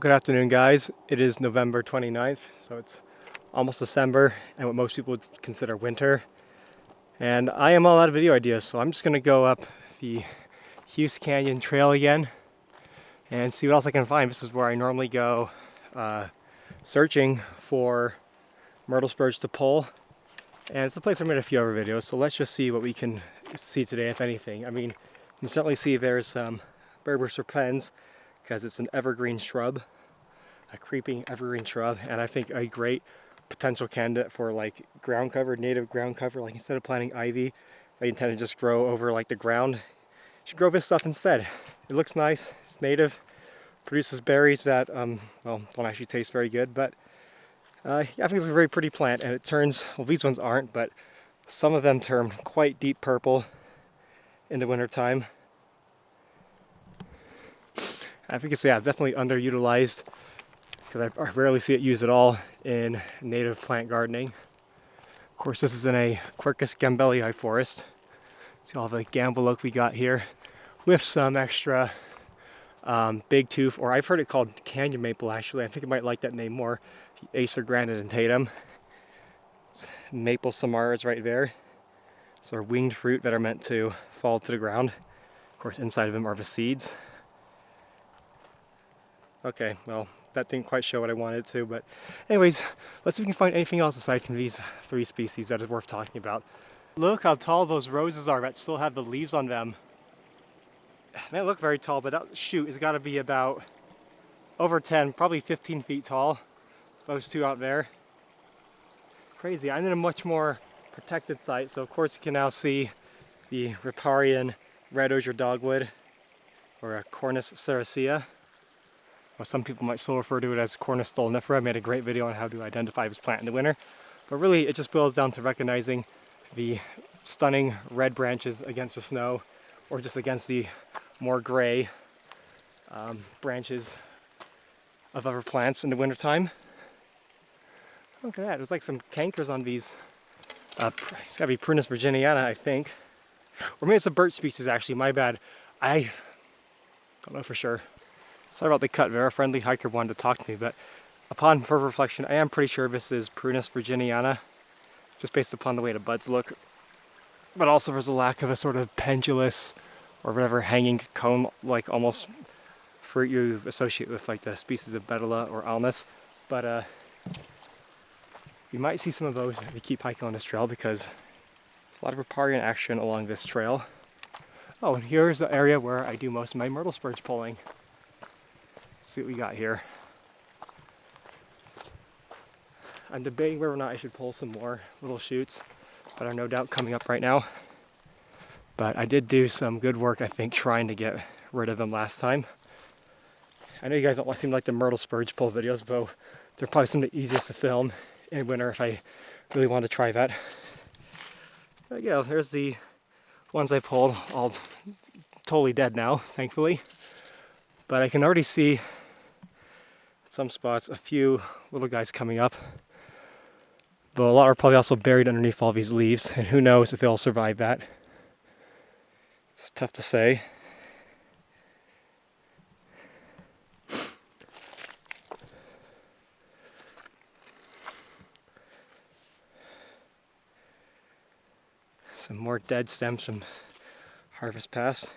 Good afternoon, guys. It is November 29th, so it's almost December and what most people would consider winter. And I am all out of video ideas, so I'm just going to go up the Hughes Canyon Trail again and see what else I can find. This is where I normally go searching for Myrtle Spurge to pull. And it's a place I made a few other videos, so let's just see what we can see today, if anything. I mean, you can certainly see there's some Berberis repens, because it's an evergreen shrub, a creeping evergreen shrub, and I think a great potential candidate for like ground cover, native ground cover. Like instead of planting ivy, I intend to just grow over like the ground. You should grow this stuff instead. It looks nice, it's native, produces berries that well, don't actually taste very good, but yeah, I think it's a very pretty plant, and it turns, well, these ones aren't, but some of them turn quite deep purple in the winter time. I think it's, yeah, definitely underutilized because I rarely see it used at all in native plant gardening. Of course, this is in a Quercus gambelii forest. See all the Gambel Oak we got here with some extra Bigtooth, or I've heard it called canyon maple actually. I think I might like that name more. The Acer grandidentatum. Maple samaras right there. So they're winged fruit that are meant to fall to the ground. Of course, inside of them are the seeds. Okay, well, that didn't quite show what I wanted it to, but anyways, let's see if we can find anything else aside from these three species that is worth talking about. Look how tall those roses are that still have the leaves on them. They don't look very tall, but that shoot has got to be about over 10, probably 15 feet tall. Those two out there. Crazy. I'm in a much more protected site, so of course you can now see the riparian red osier dogwood, or a Cornus sericea. Well, some people might still refer to it as Cornus stolonifera. I made a great video on how to identify this plant in the winter. But really, it just boils down to recognizing the stunning red branches against the snow, or just against the more gray branches of other plants in the wintertime. Look at that, there's like some cankers on these. It's gotta be Prunus virginiana, I think. Or maybe it's a birch species actually, my bad. I don't know for sure. Sorry about the cut there, a friendly hiker wanted to talk to me, but upon further reflection, I am pretty sure this is Prunus virginiana, just based upon the way the buds look. But also there's a lack of a sort of pendulous, or whatever, hanging cone, like almost fruit you associate with like the species of Betula or Alnus. But you might see some of those if you keep hiking on this trail, because there's a lot of riparian action along this trail. Oh, and here's the area where I do most of my Myrtle Spurge pulling. Let's see what we got here. I'm debating whether or not I should pull some more little shoots that are no doubt coming up right now. But I did do some good work, I think, trying to get rid of them last time. I know you guys don't seem like the Myrtle Spurge pull videos, but they're probably some of the easiest to film in winter if I really want to try that. There you go, there's the ones I pulled, all totally dead now, thankfully. But I can already see at some spots a few little guys coming up. But a lot are probably also buried underneath all these leaves, and who knows if they'll survive that. It's tough to say. Some more dead stems from harvest pass.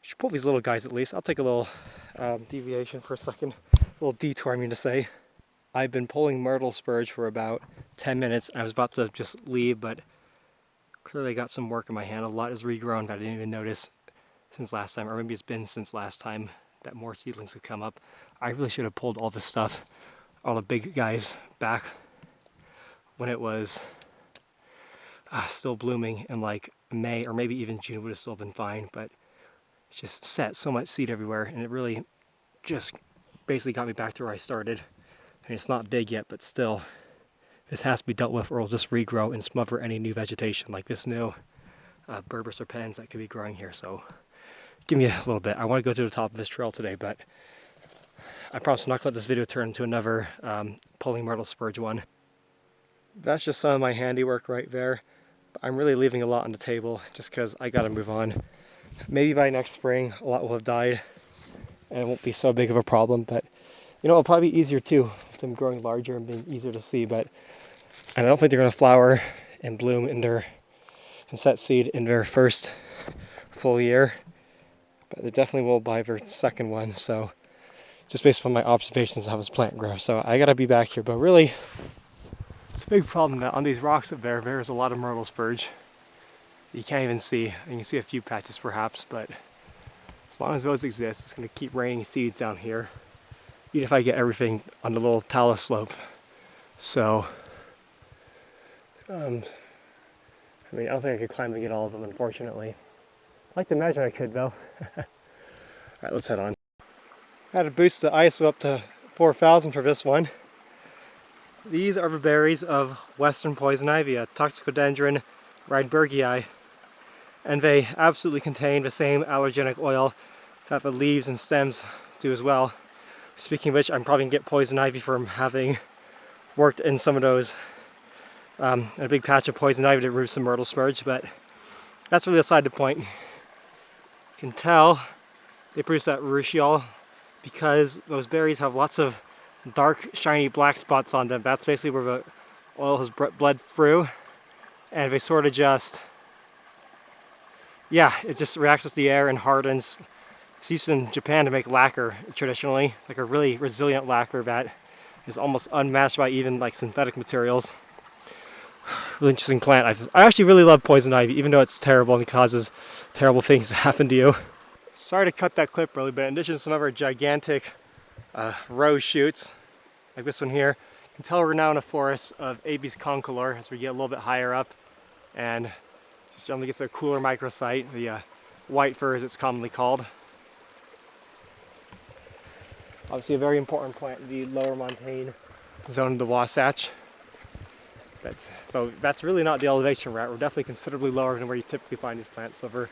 Should pull these little guys at least. I'll take a little deviation for a second. A little detour, I mean to say. I've been pulling Myrtle Spurge for about 10 minutes. I was about to just leave, but clearly I got some work in my hand. A lot is regrown that I didn't even notice since last time, or maybe it's been since last time that more seedlings have come up. I really should have pulled all this stuff, all the big guys, back when it was still blooming in like May, or maybe even June would have still been fine, but just set so much seed everywhere, and it really just basically got me back to where I started. I mean, it's not big yet, but still, this has to be dealt with, or it'll just regrow and smother any new vegetation, like this new Berberis repens that could be growing here. So give me a little bit. I want to go to the top of this trail today, but I promise I'm not going to let this video turn into another pulling Myrtle Spurge one. That's just some of my handiwork right there. But I'm really leaving a lot on the table just because I got to move on. Maybe by next spring a lot will have died and it won't be so big of a problem, but You know, it'll probably be easier too, with them growing larger and being easier to see, and I don't think they're going to flower and bloom and set seed in their first full year, but they definitely will by their second one, so just based on my observations of how this plant grows. So I gotta be back here, but really, it's a big problem that on these rocks up there's a lot of Myrtle Spurge. You can't even see. You can see a few patches perhaps, but as long as those exist, it's gonna keep raining seeds down here, even if I get everything on the little talus slope. So, I mean, I don't think I could climb and get all of them, unfortunately. I'd like to imagine I could, though. Alright, let's head on. I had to boost the ISO up to 4,000 for this one. These are the berries of western poison ivy, Toxicodendron rydbergii, and they absolutely contain the same allergenic oil that the leaves and stems do as well. Speaking of which, I'm probably going to get poison ivy from having worked in some of those, a big patch of poison ivy that roots some Myrtle Spurge, but that's really aside the point. You can tell they produce that ruchiol because those berries have lots of dark, shiny black spots on them. That's basically where the oil has bled through, and they sort of just, yeah, it just reacts with the air and hardens. It's used in Japan to make lacquer traditionally, like a really resilient lacquer that is almost unmatched by even like synthetic materials. Really interesting plant. I actually really love poison ivy, even though it's terrible and causes terrible things to happen to you. Sorry to cut that clip really, but in addition to some of our gigantic rose shoots, like this one here, you can tell we're now in a forest of Abies concolor as we get a little bit higher up, and just generally gets a cooler microsite, the white fir as it's commonly called. Obviously a very important plant in the lower montane zone of the Wasatch. That's really not the elevation we're at. We're definitely considerably lower than where you typically find these plants, so we're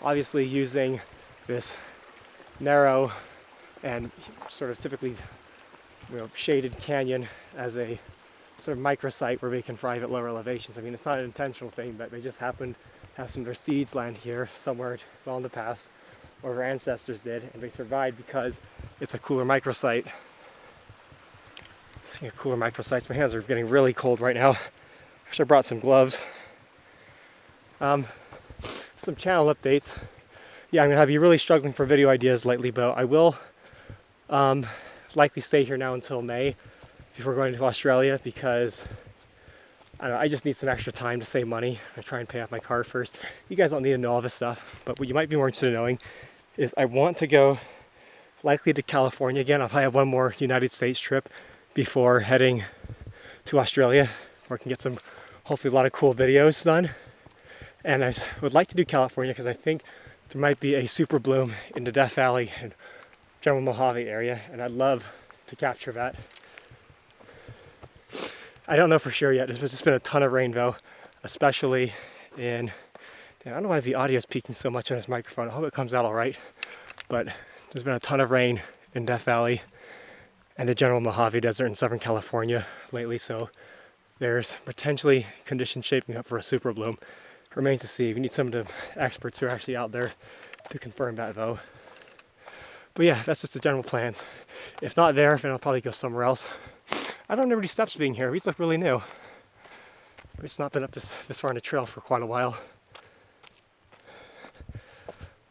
obviously using this narrow and sort of typically, you know, shaded canyon as a sort of microsite where they can thrive at lower elevations. I mean, it's not an intentional thing, but they just happen to have some of their seeds land here somewhere well in the past, or their ancestors did, and they survived because it's a cooler microsite. Speaking of cooler microsites, my hands are getting really cold right now. Actually, I brought some gloves. Some channel updates. Yeah, I'm gonna be really struggling for video ideas lately, but I will likely stay here now until May before going to Australia, because I don't know, I just need some extra time to save money. I try and pay off my car first. You guys don't need to know all this stuff, but what you might be more interested in knowing is I want to go likely to California again. I'll probably have one more United States trip before heading to Australia, where I can get some, hopefully a lot of cool videos done. And I would like to do California because I think there might be a super bloom in the Death Valley and General Mojave area, and I'd love to capture that. I don't know for sure yet. There's just been a ton of rain though, especially in, I don't know why the audio is peaking so much on this microphone. I hope it comes out all right. But there's been a ton of rain in Death Valley and the General Mojave Desert in Southern California lately, so there's potentially conditions shaping up for a super bloom. Remains to see. We need some of the experts who are actually out there to confirm that though. But yeah, that's just the general plans. If not there, then I'll probably go somewhere else. I don't know any steps being here. These look really new. We've just not been up this far on the trail for quite a while.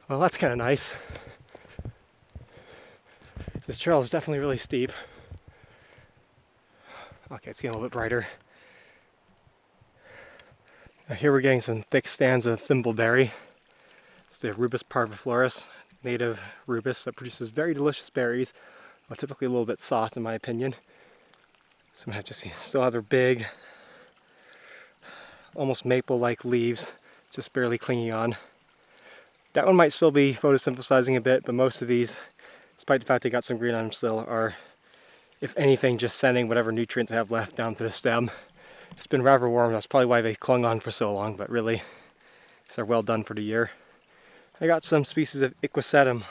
Well, that's kind of nice. This trail is definitely really steep. Okay, it's getting a little bit brighter. Now here we're getting some thick stands of thimbleberry. It's the Rubus parviflorus, native Rubus, that produces very delicious berries, typically a little bit soft in my opinion. Some have to see, still have their big, almost maple-like leaves, just barely clinging on. That one might still be photosynthesizing a bit, but most of these, despite the fact they got some green on them still, are, if anything, just sending whatever nutrients they have left down to the stem. It's been rather warm, that's probably why they clung on for so long, but really, they're well done for the year. I got some species of equisetum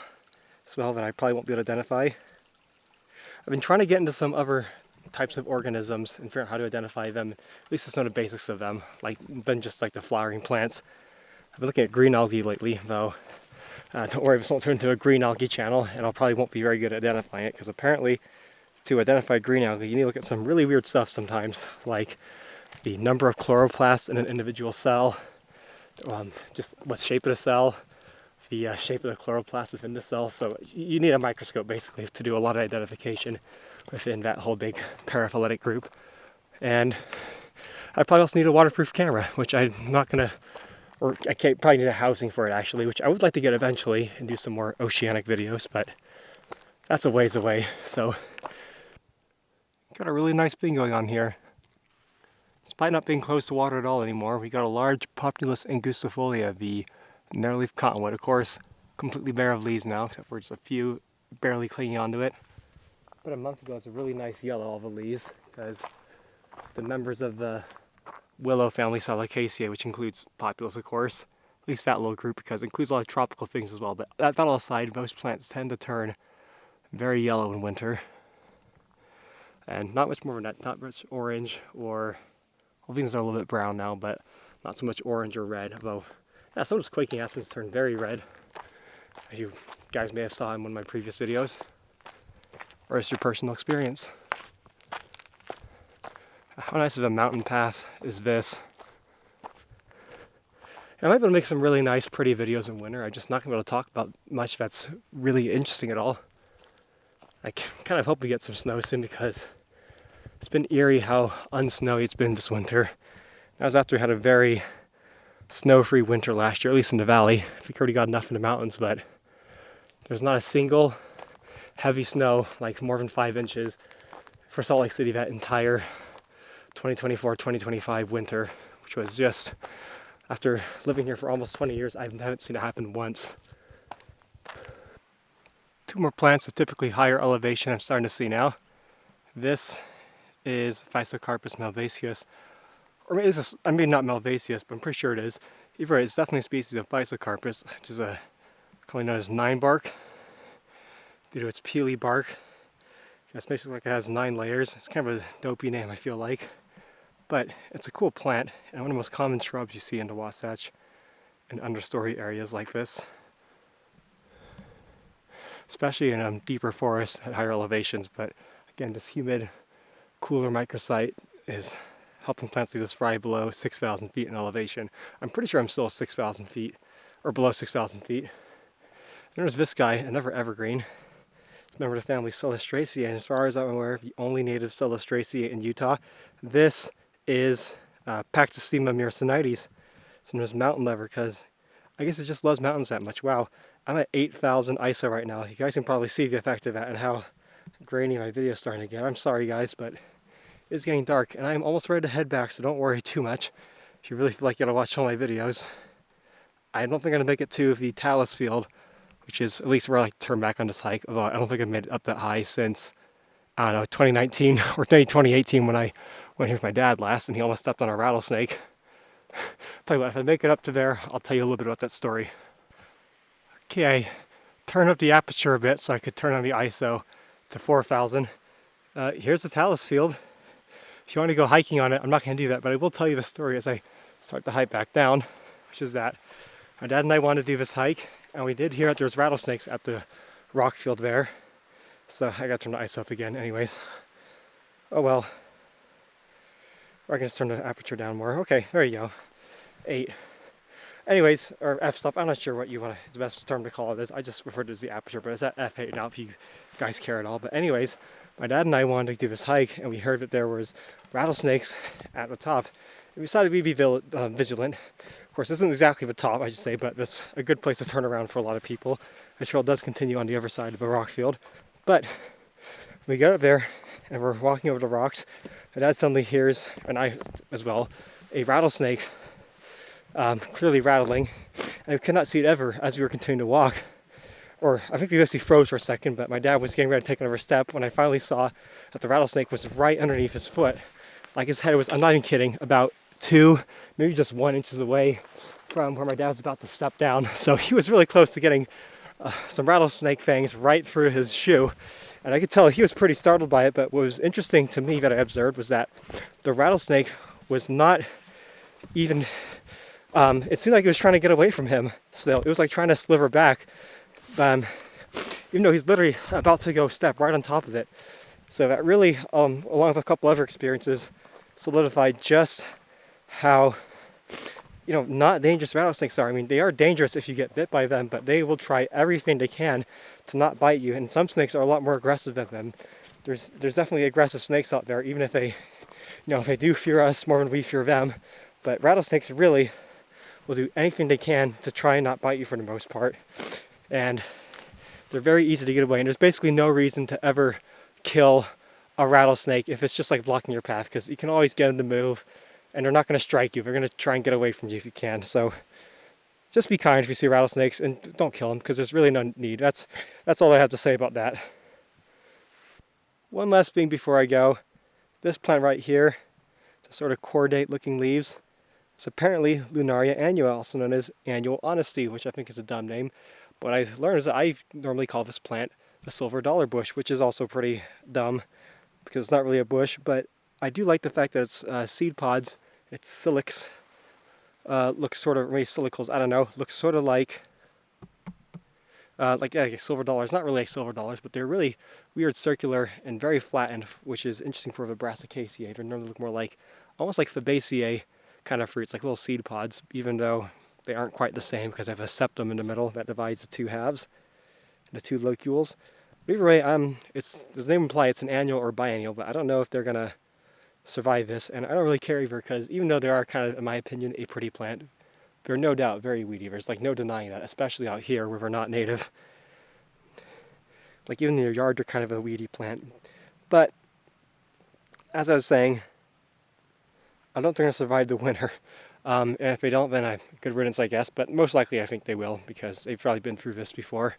as well that I probably won't be able to identify. I've been trying to get into some other types of organisms and figure out how to identify them, at least just know the basics of them, than just like the flowering plants. I've been looking at green algae lately, though. Don't worry, this won't turn into a green algae channel, and I probably won't be very good at identifying it, because apparently to identify green algae, you need to look at some really weird stuff sometimes, like the number of chloroplasts in an individual cell, just what shape of the cell, the shape of the chloroplast within the cell. So you need a microscope basically to do a lot of identification within that whole big paraphyletic group. And I probably also need a waterproof camera, which I'm not gonna, or I can't, probably need a housing for it actually, which I would like to get eventually and do some more oceanic videos, but that's a ways away. So got a really nice thing going on here. Despite not being close to water at all anymore, we got a large Populus angustifolia, the Narrowleaf Cottonwood. Of course, completely bare of leaves now, except for just a few barely clinging onto it. But a month ago, it was a really nice yellow, all the leaves, because the members of the willow family Sericea, which includes Populus, of course, at least that little group, because it includes a lot of tropical things as well. But that all aside, most plants tend to turn very yellow in winter. And not much more than that, not much orange, or all things are a little bit brown now, but not so much orange or red. Although, yeah, some of those quaking aspens turn very red, as you guys may have saw in one of my previous videos, or as your personal experience. How nice of a mountain path is this? And I might be able to make some really nice, pretty videos in winter. I'm just not going to be able to talk about much that's really interesting at all. I kind of hope we get some snow soon, because it's been eerie how unsnowy it's been this winter. That was after we had a very snow-free winter last year, at least in the valley. I think we already got enough in the mountains, but there's not a single heavy snow, like more than 5 inches, for Salt Lake City that entire 2024-2025 winter, which was just, after living here for almost 20 years, I haven't seen it happen once. Two more plants of typically higher elevation I'm starting to see now. This is Physocarpus malvaceus, or maybe this is, I mean not malvaceus, but I'm pretty sure it is. Either way, it's definitely a species of Physocarpus, which is a commonly known as ninebark, due to its peely bark. It's basically like it has 9 layers. It's kind of a dopey name, I feel like, but it's a cool plant and one of the most common shrubs you see in the Wasatch and understory areas like this, especially in deeper forests at higher elevations. But again, this humid, cooler microsite is helping plants like this thrive below 6,000 feet in elevation. I'm pretty sure I'm still 6,000 feet, or below 6,000 feet. And there's this guy, another evergreen. It's a member of the family Celestraceae, and as far as I'm aware, the only native Celestraceae in Utah. This is Pactosema myrsinites. It's known as mountain lever, because I guess it just loves mountains that much. Wow. I'm at 8,000 ISO right now. You guys can probably see the effect of that and how grainy my video is starting to get. I'm sorry guys, but it's getting dark and I'm almost ready to head back, so don't worry too much. If you really feel like you gotta watch all my videos. I don't think I'm gonna make it to the talus field, which is at least where I like to turn back on this hike, although I don't think I've made it up that high since, I don't know, 2019 or 2018 when I went here with my dad last and he almost stepped on a rattlesnake. Tell you what, if I make it up to there, I'll tell you a little bit about that story. Okay, I turned up the aperture a bit so I could turn on the ISO to 4,000. Here's the talus field. If you want to go hiking on it, I'm not going to do that, but I will tell you the story as I start to hike back down, which is that my dad and I wanted to do this hike, and we did hear that there's rattlesnakes at the rock field there. So I got to turn the ISO up again anyways. Oh well. Or I can just turn the aperture down more. Okay, there you go. 8. Anyways, or f-stop, I'm not sure what you want to, the best term to call it is. I just refer to it as the aperture, but it's at f8 now if you guys care at all. But anyways, my dad and I wanted to do this hike, and we heard that there was rattlesnakes at the top. And we decided we'd be vigilant. Of course, this isn't exactly the top, I should say, but this is a good place to turn around for a lot of people. The trail does continue on the other side of the rock field. But we got up there, and we're walking over the rocks. My dad suddenly hears, and I as well, a rattlesnake clearly rattling, and we could not see it ever as we were continuing to walk. Or I think we basically froze for a second, but my dad was getting ready to take another step when I finally saw that the rattlesnake was right underneath his foot. Like his head was, I'm not even kidding, about 2, maybe just 1 inches away from where my dad was about to step down. So he was really close to getting some rattlesnake fangs right through his shoe. And I could tell he was pretty startled by it, but what was interesting to me that I observed was that the rattlesnake was not even, it seemed like it was trying to get away from him still. It was like trying to sliver back, even though he's literally about to go step right on top of it. So that really, along with a couple other experiences, solidified just how, not dangerous rattlesnakes are. I mean, they are dangerous if you get bit by them, but they will try everything they can to not bite you. And some snakes are a lot more aggressive than them. There's definitely aggressive snakes out there, even if they, if they do fear us more than we fear them. But rattlesnakes really will do anything they can to try and not bite you for the most part. And they're very easy to get away. And there's basically no reason to ever kill a rattlesnake if it's just like blocking your path, because you can always get them to move, and they're not going to strike you. They're going to try and get away from you if you can. So just be kind if you see rattlesnakes, and don't kill them, because there's really no need. That's all I have to say about that. One last thing before I go. This plant right here, the sort of cordate looking leaves, it's apparently Lunaria annua, also known as annual honesty, which I think is a dumb name. But what I learned is that I normally call this plant the silver dollar bush, which is also pretty dumb because it's not really a bush. But I do like the fact that it's seed pods, its silix looks sort of, maybe silicles, I don't know, looks sort of like silver dollars. Not really like silver dollars, but they're really weird, circular, and very flattened, which is interesting for the Brassicaceae. They normally look more like, almost like Fabaceae kind of fruits, like little seed pods, even though they aren't quite the same because I have a septum in the middle that divides the two halves, the two locules. But either way, as the name implies, it's an annual or biennial, but I don't know if they're going to survive this, and I don't really care either, because even though they are kind of, in my opinion, a pretty plant, they're no doubt very weedy. There's like no denying that, especially out here where we're not native. Like even in your yard, they're kind of a weedy plant. But as I was saying, I don't think they're going to survive the winter. And if they don't, then good riddance, I guess. But most likely I think they will, because they've probably been through this before.